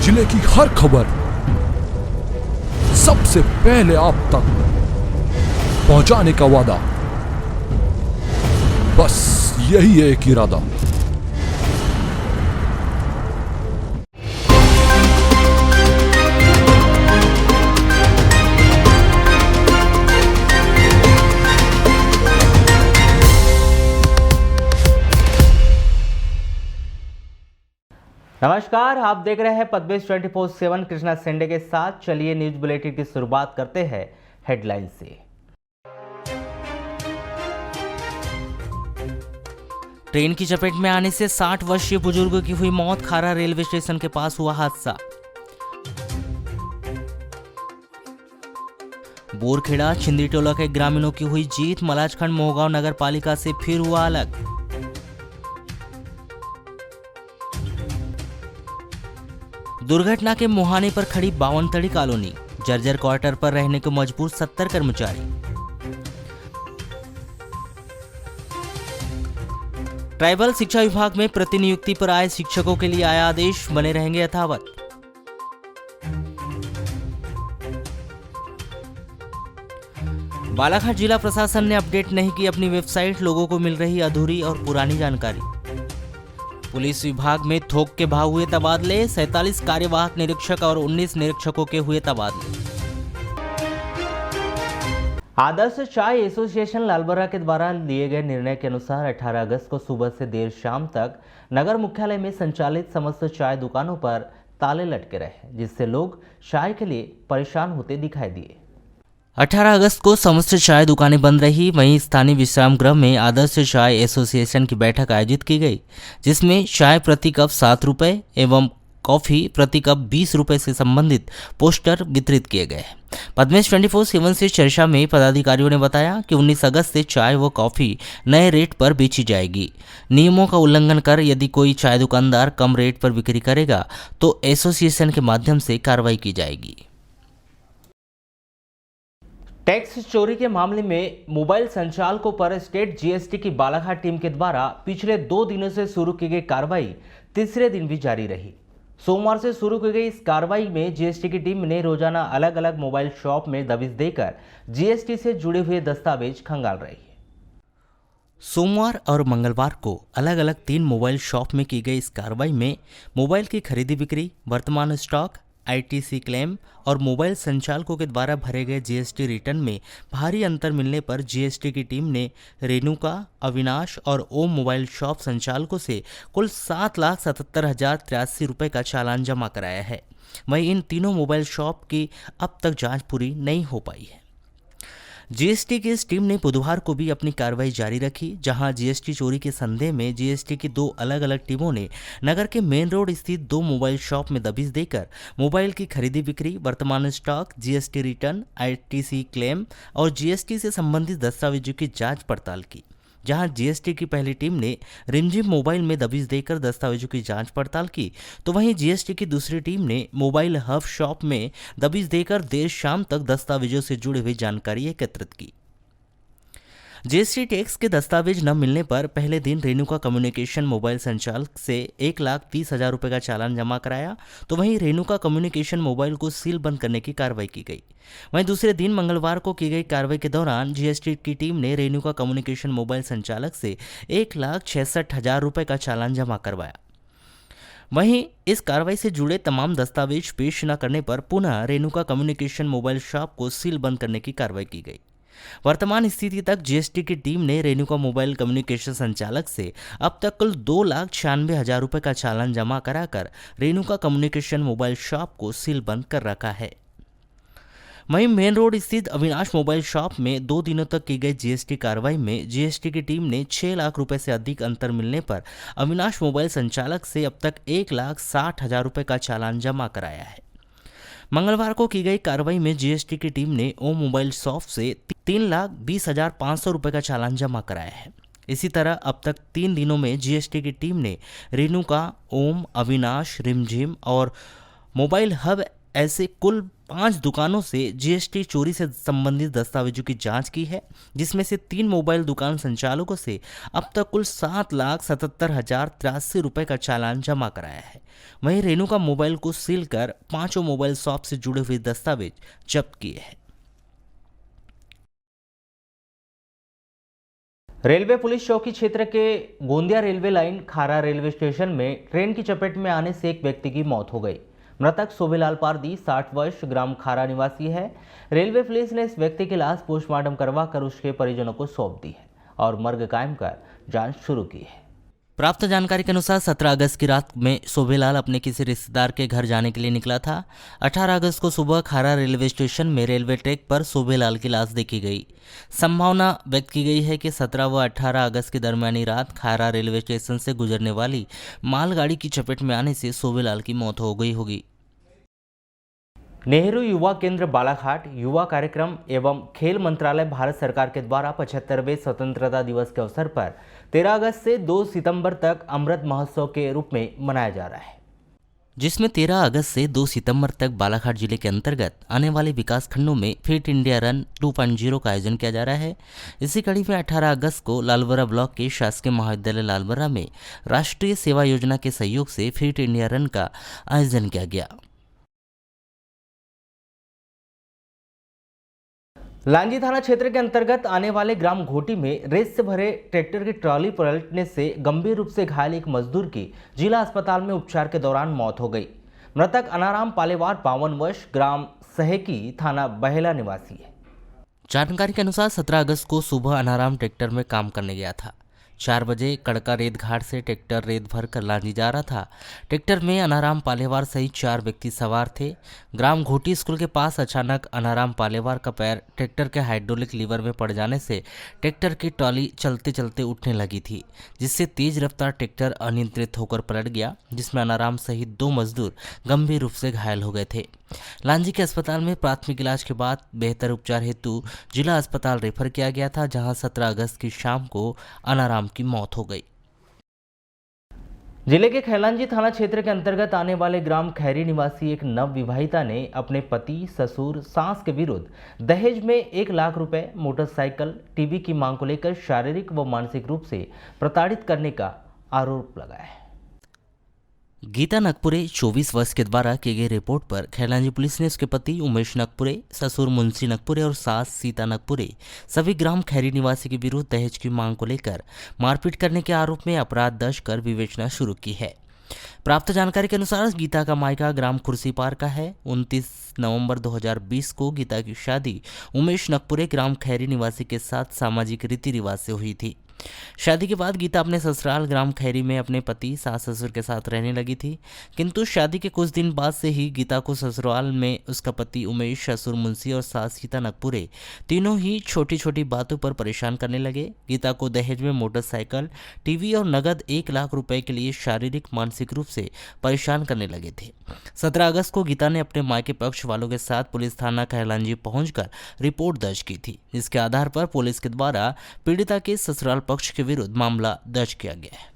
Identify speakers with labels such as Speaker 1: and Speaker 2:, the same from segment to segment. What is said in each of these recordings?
Speaker 1: जिले की हर खबर सबसे पहले आप तक पहुंचाने का वादा, बस यही है एक इरादा।
Speaker 2: नमस्कार, आप देख रहे हैं पद्मेश 24/7 कृष्णा सेंडे के साथ। चलिए न्यूज बुलेटिन की शुरुआत करते हैं हेडलाइन से। ट्रेन की चपेट में आने से 60 वर्षीय बुजुर्ग की हुई मौत, खारा रेलवे स्टेशन के पास हुआ हादसा। बोरखेड़ा छिंदी टोला के ग्रामीणों की हुई जीत, मलाजखंड मोहगांव नगर पालिका से फिर हुआ अलग। दुर्घटना के मुहाने पर खड़ी बावनतड़ी कॉलोनी, जर्जर क्वार्टर पर रहने को मजबूर 70 कर्मचारी। ट्राइबल शिक्षा विभाग में प्रतिनियुक्ति पर आए शिक्षकों के लिए आया आदेश, बने रहेंगे यथावत। बालाघाट जिला प्रशासन ने अपडेट नहीं की अपनी वेबसाइट, लोगों को मिल रही अधूरी और पुरानी जानकारी। पुलिस विभाग में थोक के भाव हुए तबादले, 47 कार्यवाहक निरीक्षक और 19 निरीक्षकों के हुए तबादले। आदर्श चाय एसोसिएशन लालबर्रा के द्वारा लिए गए निर्णय के अनुसार 18 अगस्त को सुबह से देर शाम तक नगर मुख्यालय में संचालित समस्त चाय दुकानों पर ताले लटके रहे, जिससे लोग चाय के लिए परेशान होते दिखाई दिए। 18 अगस्त को समस्त चाय दुकानें बंद रही। वहीं स्थानीय विश्राम गृह में आदर्श चाय एसोसिएशन की बैठक आयोजित की गई, जिसमें चाय प्रति कप 7 रुपये एवं कॉफ़ी प्रति कप 20 रुपये से संबंधित पोस्टर वितरित किए गए। पद्मेश 24/7 से चर्चा में पदाधिकारियों ने बताया कि 19 अगस्त से चाय व कॉफ़ी नए रेट पर बेची जाएगी। नियमों का उल्लंघन कर यदि कोई चाय दुकानदार कम रेट पर बिक्री करेगा तो एसोसिएशन के माध्यम से कार्रवाई की जाएगी। टैक्स चोरी के मामले में मोबाइल संचालकों पर स्टेट जीएसटी की बालाघाट टीम के द्वारा पिछले 2 दिनों से शुरू की गई कार्रवाई तीसरे दिन भी जारी रही। सोमवार से शुरू की गई इस कार्रवाई में जीएसटी की टीम ने रोजाना अलग अलग मोबाइल शॉप में दबिश देकर जीएसटी से जुड़े हुए दस्तावेज खंगाल रही है। सोमवार और मंगलवार को अलग अलग 3 मोबाइल शॉप में की गई इस कार्रवाई में मोबाइल की खरीदी बिक्री, वर्तमान स्टॉक, आईटीसी क्लेम और मोबाइल संचालकों के द्वारा भरे गए जीएसटी रिटर्न में भारी अंतर मिलने पर जीएसटी की टीम ने रेणुका, अविनाश और ओम मोबाइल शॉप संचालकों से कुल 7,77,083 रुपये का चालान जमा कराया है। वहीं इन तीनों मोबाइल शॉप की अब तक जांच पूरी नहीं हो पाई है। जीएसटी की इस टीम ने बुधवार को भी अपनी कार्रवाई जारी रखी, जहां जीएसटी चोरी के संदेह में जीएसटी की 2 अलग अलग टीमों ने नगर के मेन रोड स्थित 2 मोबाइल शॉप में दबिश देकर मोबाइल की खरीदी बिक्री, वर्तमान stock, GST return, ITC claim और जीएसटी से संबंधित दस्तावेजों की जांच पड़ताल की। जहां जीएसटी की पहली टीम ने रिमझिम मोबाइल में दबिश देकर दस्तावेजों की जांच पड़ताल की, तो वहीं जीएसटी की दूसरी टीम ने मोबाइल हब शॉप में दबिश देकर देर शाम तक दस्तावेजों से जुड़ी हुई जानकारी एकत्रित की। जीएसटी टैक्स के दस्तावेज न मिलने पर पहले दिन रेणुका कम्युनिकेशन मोबाइल संचालक से 1,30,000 रुपये का चालान जमा कराया, तो वहीं रेणुका कम्युनिकेशन मोबाइल को सील बंद करने की कार्रवाई की गई। वहीं दूसरे दिन मंगलवार को की गई कार्रवाई के दौरान जीएसटी की टीम ने रेणुका कम्युनिकेशन मोबाइल संचालक से 1,66,000 रुपये का चालान जमा करवाया। वहीं इस कार्रवाई से जुड़े तमाम दस्तावेज पेश न करने पर पुनः रेणुका कम्युनिकेशन मोबाइल शॉप को सील बंद करने की कार्रवाई की गई। वर्तमान स्थिति तक जीएसटी की टीम ने रेणुका मोबाइल कम्युनिकेशन संचालक से अब तक कुल 2,96,000 रुपये का चालान जमा कराकर रेणुका कम्युनिकेशन मोबाइल शॉप को सील बंद कर रखा है। वहीं मेन रोड स्थित अविनाश मोबाइल शॉप में 2 दिनों तक की गई जीएसटी कार्रवाई में जीएसटी की टीम ने 6 लाख रुपए से अधिक अंतर मिलने पर अविनाश मोबाइल संचालक से अब तक 1,60,000 रुपये का चालान जमा कराया है। मंगलवार को की गई कार्रवाई में जीएसटी की टीम ने ओम मोबाइल शॉप से 3,20,500 रुपये का चालान जमा कराया है। इसी तरह अब तक 3 दिनों में जीएसटी की टीम ने रेणुका, ओम, अविनाश, रिमझिम और मोबाइल हब ऐसे कुल 5 दुकानों से जीएसटी चोरी से संबंधित दस्तावेजों की जांच की है, जिसमें से 3 मोबाइल दुकान संचालकों से अब तक कुल 7,77,083 रुपए का चालान जमा कराया है। वहीं रेणुका मोबाइल को सील कर 5 मोबाइल शॉप से जुड़े हुए दस्तावेज जब्त किए हैं। रेलवे पुलिस चौकी क्षेत्र के गोंदिया रेलवे लाइन खारा रेलवे स्टेशन में ट्रेन की चपेट में आने से एक व्यक्ति की मौत हो गई। मृतक शोभेलाल पारदी 60 वर्ष ग्राम खारा निवासी है। रेलवे पुलिस ने इस व्यक्ति की लाश पोस्टमार्टम करवाकर उसके परिजनों को सौंप दी है और मर्ग कायम कर जांच शुरू की है। प्राप्त जानकारी के अनुसार 17 अगस्त की रात में शोभेलाल अपने किसी रिश्तेदार के घर जाने के लिए निकला था। 18 अगस्त को सुबह खारा रेलवे स्टेशन में रेलवे ट्रैक पर शोभेलाल की लाश देखी गई। संभावना व्यक्त की गई है कि 17 व 18 अगस्त की दरमियानी रात खारा रेलवे स्टेशन से गुजरने वाली मालगाड़ी की चपेट में आने से शोभेलाल की मौत हो गई होगी। नेहरू युवा केंद्र बालाघाट युवा कार्यक्रम एवं खेल मंत्रालय भारत सरकार के द्वारा 75वें स्वतंत्रता दिवस के अवसर पर 13 अगस्त से 2 सितंबर तक अमृत महोत्सव के रूप में मनाया जा रहा है, जिसमें 13 अगस्त से 2 सितंबर तक बालाघाट जिले के अंतर्गत आने वाले विकास खंडों में फिट इंडिया रन 2.0 का आयोजन किया जा रहा है। इसी कड़ी में 18 अगस्त को लालबर्रा ब्लॉक के शासकीय महाविद्यालय लालबर्रा में राष्ट्रीय सेवा योजना के सहयोग से फिट इंडिया रन का आयोजन किया गया। लांजी थाना क्षेत्र के अंतर्गत आने वाले ग्राम घोटी में रेत से भरे ट्रैक्टर की ट्रॉली पलटने से गंभीर रूप से घायल एक मजदूर की जिला अस्पताल में उपचार के दौरान मौत हो गई। मृतक अनाराम पालेवार 52 वर्ष ग्राम सहेकी थाना बहेला निवासी है। जानकारी के अनुसार 17 अगस्त को सुबह अनाराम ट्रैक्टर में काम करने गया था। 4 बजे कड़का रेत घाट से ट्रैक्टर रेत भर कर लांजी जा रहा था। ट्रैक्टर में अनाराम पालेवार सहित 4 व्यक्ति सवार थे। ग्राम घोटी स्कूल के पास अचानक अनाराम पालेवार का पैर ट्रैक्टर के हाइड्रोलिक लीवर में पड़ जाने से ट्रैक्टर की ट्रॉली चलते चलते उठने लगी थी, जिससे तेज रफ्तार ट्रैक्टर अनियंत्रित होकर पलट गया, जिसमें अनाराम सहित 2 मजदूर गंभीर रूप से घायल हो गए थे। लांजी के अस्पताल में प्राथमिक इलाज के बाद बेहतर उपचार हेतु जिला अस्पताल रेफर किया गया था, जहां 17 अगस्त की शाम को अनाराम की मौत हो गई। जिले के खैलांजी थाना क्षेत्र के अंतर्गत आने वाले ग्राम खैरी निवासी एक नव विवाहिता ने अपने पति, ससुर, सास के विरुद्ध दहेज में 1 लाख रुपए, मोटरसाइकिल, टीवी की मांग को लेकर शारीरिक व मानसिक रूप से प्रताड़ित करने का आरोप लगाया है। गीता नकपुरे 24 वर्ष के द्वारा की गई रिपोर्ट पर खैलांजी पुलिस ने उसके पति उमेश नकपुरे, ससुर मुंशी नकपुरे और सास सीता नकपुरे सभी ग्राम खैरी निवासी के विरुद्ध दहेज की मांग को लेकर मारपीट करने के आरोप में अपराध दर्ज कर विवेचना शुरू की है। प्राप्त जानकारी के अनुसार गीता का मायका ग्राम खुर्सीपार का है। 29 नवंबर 2020 को गीता की शादी उमेश नकपुरे ग्राम खैरी निवासी के साथ सामाजिक रीति रिवाज से हुई थी। शादी के बाद गीता अपने ससुराल ग्राम खैरी में अपने पति, सास ससुर के साथ रहने लगी थी, किंतु शादी के कुछ दिन बाद से ही गीता को ससुराल में उसका पति उमेश, ससुर मुंशी और सास सीता नकपुरे तीनों ही छोटी छोटी बातों पर परेशान करने लगे। गीता को दहेज में मोटरसाइकिल, टीवी और नगद 1 लाख रुपए के लिए शारीरिक मानसिक रूप से परेशान करने लगे थे। 17 अगस्त को गीता ने अपने मायके पक्ष वालों के साथ पुलिस थाना खैलांजी पहुंचकर रिपोर्ट दर्ज की थी, जिसके आधार पर पुलिस के द्वारा पीड़िता के ससुराल पक्ष के विरुद्ध मामला दर्ज किया गया है।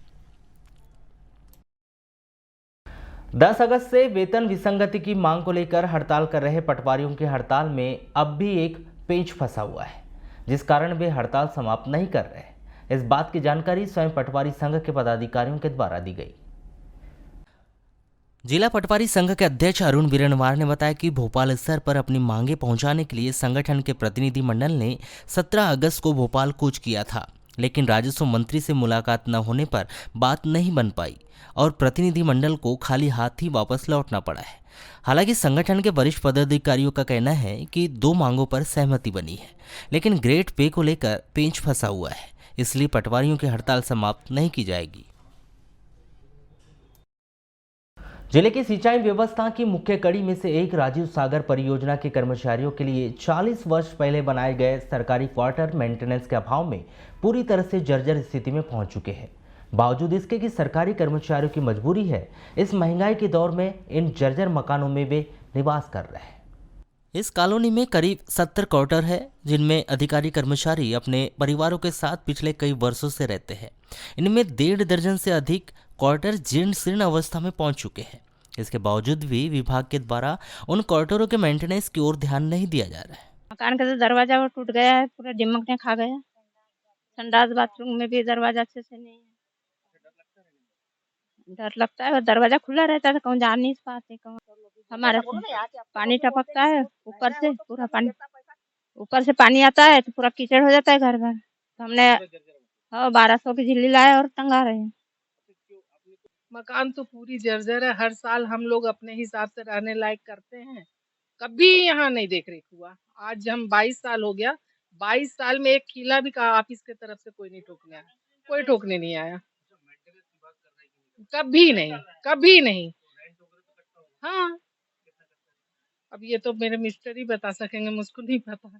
Speaker 2: 10 अगस्त से वेतन विसंगति की मांग को लेकर हड़ताल कर रहे पटवारियों की हड़ताल में अब भी एक पेंच फंसा हुआ है, जिस कारण वे हड़ताल समाप्त नहीं कर रहे। इस बात की जानकारी स्वयं पटवारी संघ के पदाधिकारियों के द्वारा दी गई। जिला पटवारी संघ के अध्यक्ष अरुण बीरनवार ने बताया कि भोपाल स्तर पर अपनी मांगे पहुंचाने के लिए संगठन के प्रतिनिधि मंडल ने 17 अगस्त को भोपाल कूच किया था, लेकिन राजस्व मंत्री से मुलाकात न होने पर बात नहीं बन पाई और प्रतिनिधि मंडल को खाली हाथ ही वापस लौटना पड़ा है। हालांकि संगठन के वरिष्ठ पदाधिकारियों का कहना है कि 2 मांगों पर सहमति बनी है, लेकिन ग्रेड पे को लेकर पेंच फंसा हुआ है, इसलिए पटवारियों की हड़ताल समाप्त नहीं की जाएगी। जिले की सिंचाई व्यवस्था की मुख्य कड़ी में से एक राजीव सागर परियोजना के कर्मचारियों के लिए 40 वर्ष पहले बनाए गए सरकारी क्वार्टर मेंटेनेंस के अभाव में पूरी तरह से जर्जर स्थिति में पहुंच चुके हैं। बावजूद इसके कि सरकारी कर्मचारियों की मजबूरी है, इस महंगाई के दौर में इन जर्जर मकानों में वे निवास कर रहे हैं। इस कॉलोनी में करीब 70 क्वार्टर है, जिनमें अधिकारी कर्मचारी अपने परिवारों के साथ पिछले कई वर्षों से रहते हैं। इनमें 1.5 दर्जन से अधिक क्वार्टर जीर्ण शीर्ण अवस्था में पहुंच चुके हैं। इसके बावजूद भी विभाग के द्वारा उन क्वार्टरों के मेंटेनेंस की ओर ध्यान नहीं दिया जा रहा है।
Speaker 3: मकान का तो दरवाजा वो टूट गया है, पूरा दीमक ने खा गया। संडास बाथरूम में भी दरवाजा अच्छे से नहीं है। डर लगता है, दरवाजा खुला रहता है तो कहूँ जा नहीं पाते। कहूँ हमारे पानी टपकता है ऊपर से, पूरा पानी ऊपर से पानी आता है तो पूरा कीचड़ हो जाता है घर भर। तो हमने 1200 की झिल्ली लाए और टंगा रहे हैं।
Speaker 4: मकान तो पूरी जर्जर है। हर साल हम लोग अपने हिसाब से रहने लायक करते हैं, कभी यहाँ नहीं देख रेख हुआ। आज हम 22 साल हो गया, 22 साल में एक किला भी कहा ऑफिस की तरफ से कोई नहीं ठोकने आया, कोई ठोकने नहीं आया, कभी नहीं, कभी नहीं। हाँ, अब ये तो मेरे मिस्टर ही बता सकेंगे, मुझको नहीं पता।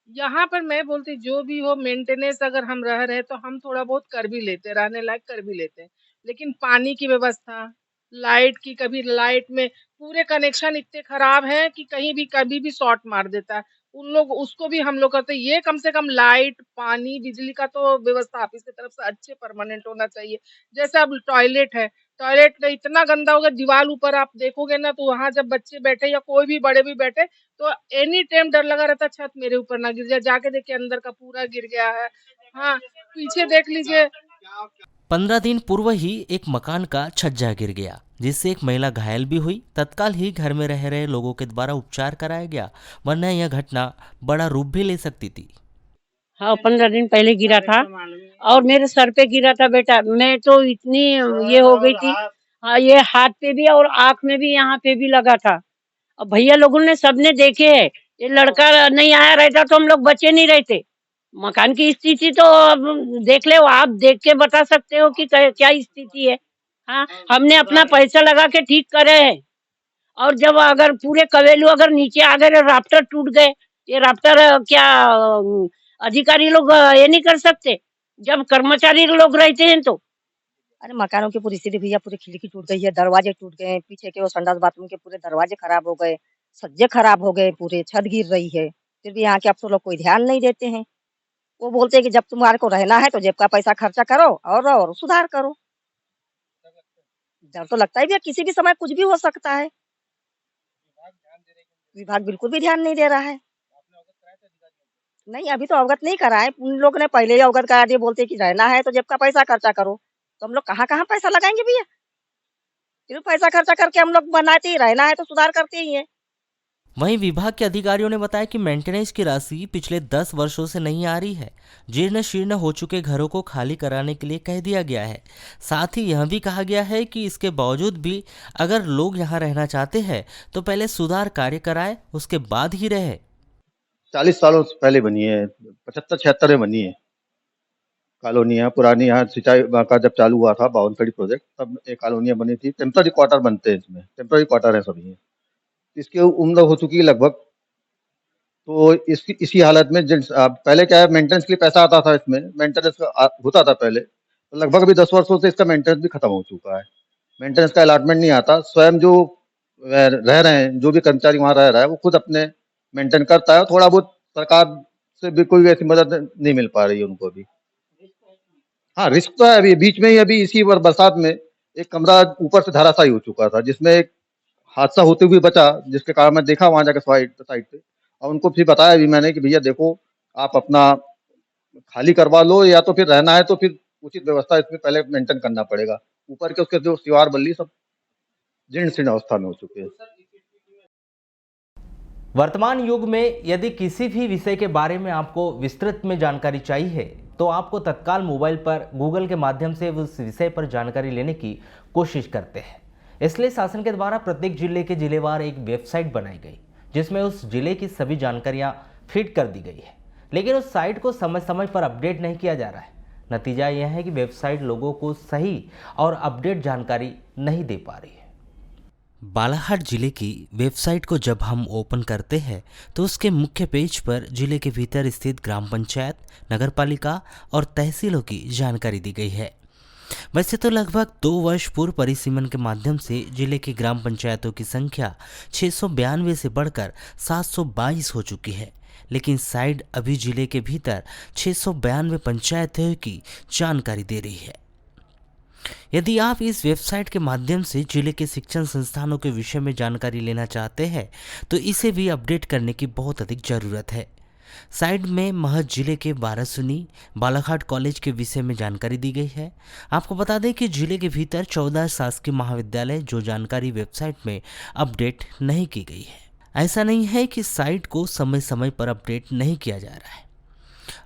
Speaker 4: यहाँ पर मैं बोलती जो भी हो मेंटेनेंस अगर हम रह रहे तो हम थोड़ा बहुत कर भी लेते, रहने लायक कर भी लेते, लेकिन पानी की व्यवस्था, लाइट की, कभी लाइट में पूरे कनेक्शन इतने खराब हैं कि कहीं भी कभी भी शॉर्ट मार देता है। उन लोग उसको भी हम लोग करते, ये कम से कम लाइट, पानी, बिजली का तो व्यवस्था ऑफिस की तरफ से अच्छे परमानेंट होना चाहिए। जैसे अब टॉयलेट है, टॉयलेट का इतना गंदा हो गया, दीवार ऊपर आप देखोगे ना तो वहां जब बच्चे बैठे या कोई भी बड़े भी बैठे तो एनी टाइम डर लगा रहता छत मेरे ऊपर ना गिर जाए। जाके देखिए अंदर का पूरा गिर गया है। हाँ, पीछे देख लीजिए।
Speaker 2: 15 दिन पूर्व ही एक मकान का छज्जा गिर गया, जिससे एक महिला घायल भी हुई। तत्काल ही घर में रह रहे लोगों के द्वारा उपचार कराया गया, वरना यह घटना बड़ा रूप भी ले सकती थी।
Speaker 3: हाँ, 15 दिन पहले गिरा था और मेरे सर पे गिरा था बेटा। मैं तो इतनी ये हो गई थी। हाँ, ये हाथ पे भी और आँख में भी, यहाँ पे भी लगा था। और भैया लोगों ने सबने देखे है। ये लड़का नहीं आया रहता तो हम लोग बचे नहीं रहते। मकान की स्थिति तो अब देख ले, आप देख के बता सकते हो कि क्या स्थिति है। हाँ, हमने अपना पैसा लगा के ठीक करे है। और जब अगर पूरे कवेलू अगर नीचे आ गए, राफ्टर टूट गए, ये राफ्टर क्या अधिकारी लोग ये नहीं कर सकते जब कर्मचारी लोग रहते हैं तो।
Speaker 5: अरे मकानों की पूरी स्थिति भैया, पूरी खिड़की टूट गई है, दरवाजे टूट गए हैं, पीछे के वो संडास बाथरूम के पूरे दरवाजे खराब हो गए, सज्जे खराब हो गए, पूरे छत गिर रही है। फिर भी यहाँ के अफसर लोग कोई ध्यान नहीं देते हैं। वो बोलते हैं कि जब तुम्हारे को रहना है तो जेब का पैसा खर्चा करो और सुधार करो। डर तो लगता है भैया, किसी भी समय कुछ भी हो सकता है। विभाग बिल्कुल भी ध्यान नहीं दे रहा है। नहीं, अभी तो अवगत नहीं करा है। उन लोग ने पहले ही अवगत करा दिए, बोलते हैं कि रहना है तो जेब का पैसा खर्चा करो। तो हम लोग कहाँ पैसा लगाएंगे भैया? फिर पैसा खर्चा करके हम लोग बनाते ही, रहना है तो सुधार करते ही हैं।
Speaker 2: वहीं विभाग के अधिकारियों ने बताया कि मेंटेनेंस की राशि पिछले 10 वर्षों से नहीं आ रही है। जीर्ण शीर्ण हो चुके घरों को खाली कराने के लिए कह दिया गया है। साथ ही यह भी कहा गया है कि इसके बावजूद भी अगर लोग यहाँ रहना चाहते हैं तो पहले सुधार कार्य कराए, उसके बाद ही रहे।
Speaker 6: 40 सालों से पहले बनी है, 75-76 में बनी है कॉलोनी है पुरानी। यहाँ सिंचाई का जब चालू हुआ था 52 कड़ी प्रोजेक्ट, तब एक कॉलोनियाँ बनी थी। टेम्पररी क्वार्टर बनते हैं, इसमें टेम्पररी क्वार्टर है सभी। इसकी उम्र हो चुकी है लगभग। तो इसी हालत में पहले क्या है, मेंटेनेंस के लिए पैसा आता था, इसमें मेंटेनेंस होता था पहले। तो लगभग अभी 10 वर्षों से इसका मेंटेनेंस भी खत्म हो चुका है। मेंटेनेंस का अलॉटमेंट नहीं आता। स्वयं जो रह रहे हैं, जो भी कर्मचारी वहाँ रह रहा है, वो खुद अपने मेंटेन करता है। थोड़ा बहुत सरकार से भी कोई ऐसी मदद नहीं मिल पा रही है उनको भी। हाँ, रिस्क तो है। अभी बीच में ही अभी इसी बरसात में एक कमरा ऊपर से धराशायी हो चुका था, जिसमें एक हादसा होते हुए बचा, जिसके कारण मैं देखा वहां जाकर साइड पे। और उनको फिर बताया भी मैंने कि भैया देखो, आप अपना खाली करवा लो, या तो फिर रहना है तो फिर उचित व्यवस्था इसमें पहले मेंटेन करना पड़ेगा। ऊपर के उसके जो दीवार बल्ली सब जीर्ण शीर्ण अवस्था में हो चुके हैं।
Speaker 2: वर्तमान युग में यदि किसी भी विषय के बारे में आपको विस्तृत में जानकारी चाहिए तो आपको तत्काल मोबाइल पर गूगल के माध्यम से उस विषय पर जानकारी लेने की कोशिश करते हैं। इसलिए शासन के द्वारा प्रत्येक जिले के जिलेवार एक वेबसाइट बनाई गई, जिसमें उस जिले की सभी जानकारियां फीड कर दी गई है। लेकिन उस साइट को समय समय पर अपडेट नहीं किया जा रहा है। नतीजा यह है कि वेबसाइट लोगों को सही और अपडेट जानकारी नहीं दे पा रही है। बालाघाट जिले की वेबसाइट को जब हम ओपन करते हैं तो उसके मुख्य पेज पर जिले के भीतर स्थित ग्राम पंचायत, नगरपालिका और तहसीलों की जानकारी दी गई है। वैसे तो लगभग 2 वर्ष पूर्व परिसीमन के माध्यम से जिले की ग्राम पंचायतों की संख्या 692 से बढ़कर 722 हो चुकी है, लेकिन साइट अभी जिले के भीतर 692 पंचायतों की जानकारी दे रही है। यदि आप इस वेबसाइट के माध्यम से जिले के शिक्षण संस्थानों के विषय में जानकारी लेना चाहते हैं तो इसे भी अपडेट करने की बहुत अधिक ज़रूरत है। साइड में महज जिले के बारासुनी बालाघाट कॉलेज के विषय में जानकारी दी गई है। आपको बता दें कि जिले के भीतर 14 शासकीय महाविद्यालय जो जानकारी वेबसाइट में अपडेट नहीं की गई है। ऐसा नहीं है कि साइट को समय समय पर अपडेट नहीं किया जा रहा है,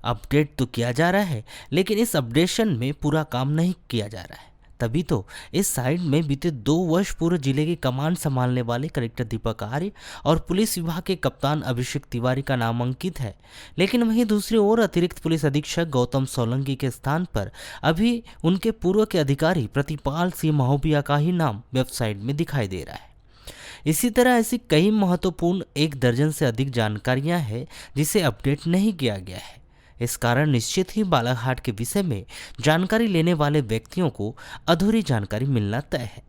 Speaker 2: अपडेट तो किया जा रहा है, लेकिन इस अपडेशन में पूरा काम नहीं किया जा रहा है। तभी तो इस साइट में बीते 2 वर्ष पूर्व जिले की कमान संभालने वाले कलेक्टर दीपक आर्य और पुलिस विभाग के कप्तान अभिषेक तिवारी का नाम अंकित है, लेकिन वहीं दूसरी ओर अतिरिक्त पुलिस अधीक्षक गौतम सोलंकी के स्थान पर अभी उनके पूर्व के अधिकारी प्रतिपाल सिंह महोबिया का ही नाम वेबसाइट में दिखाई दे रहा है। इसी तरह ऐसी कई महत्वपूर्ण 1 दर्जन से अधिक जानकारियां हैं जिसे अपडेट नहीं किया गया है। इस कारण निश्चित ही बालाघाट के विषय में जानकारी लेने वाले व्यक्तियों को अधूरी जानकारी मिलना तय है।